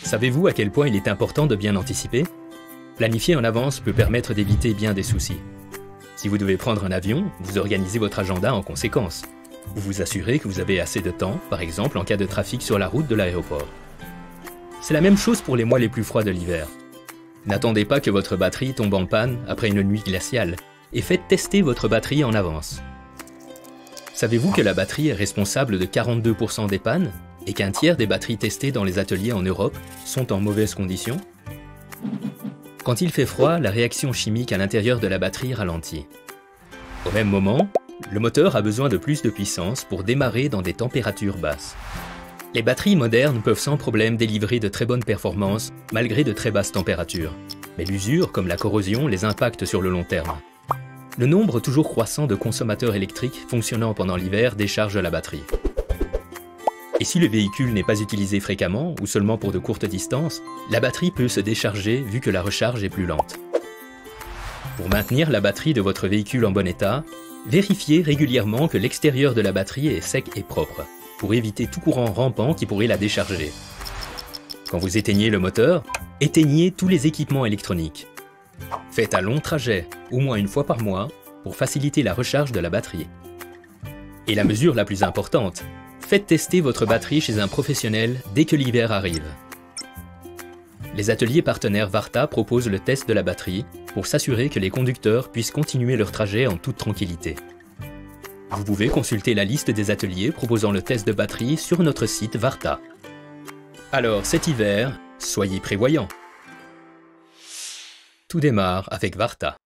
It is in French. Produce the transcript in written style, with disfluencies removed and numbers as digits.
Savez-vous à quel point il est important de bien anticiper? Planifier en avance peut permettre d'éviter bien des soucis. Si vous devez prendre un avion, vous organisez votre agenda en conséquence. Vous vous assurez que vous avez assez de temps, par exemple en cas de trafic sur la route de l'aéroport. C'est la même chose pour les mois les plus froids de l'hiver. N'attendez pas que votre batterie tombe en panne après une nuit glaciale et faites tester votre batterie en avance. Savez-vous que la batterie est responsable de 42% des pannes et qu'un tiers des batteries testées dans les ateliers en Europe sont en mauvaise condition? Quand il fait froid, la réaction chimique à l'intérieur de la batterie ralentit. Au même moment, le moteur a besoin de plus de puissance pour démarrer dans des températures basses. Les batteries modernes peuvent sans problème délivrer de très bonnes performances malgré de très basses températures. Mais l'usure, comme la corrosion, les impacte sur le long terme. Le nombre toujours croissant de consommateurs électriques fonctionnant pendant l'hiver décharge la batterie. Et si le véhicule n'est pas utilisé fréquemment ou seulement pour de courtes distances, la batterie peut se décharger vu que la recharge est plus lente. Pour maintenir la batterie de votre véhicule en bon état, vérifiez régulièrement que l'extérieur de la batterie est sec et propre, pour éviter tout courant rampant qui pourrait la décharger. Quand vous éteignez le moteur, éteignez tous les équipements électroniques. Faites un long trajet, au moins une fois par mois, pour faciliter la recharge de la batterie. Et la mesure la plus importante, faites tester votre batterie chez un professionnel dès que l'hiver arrive. Les ateliers partenaires Varta proposent le test de la batterie pour s'assurer que les conducteurs puissent continuer leur trajet en toute tranquillité. Vous pouvez consulter la liste des ateliers proposant le test de batterie sur notre site Varta. Alors cet hiver, soyez prévoyants. Tout démarre avec Varta.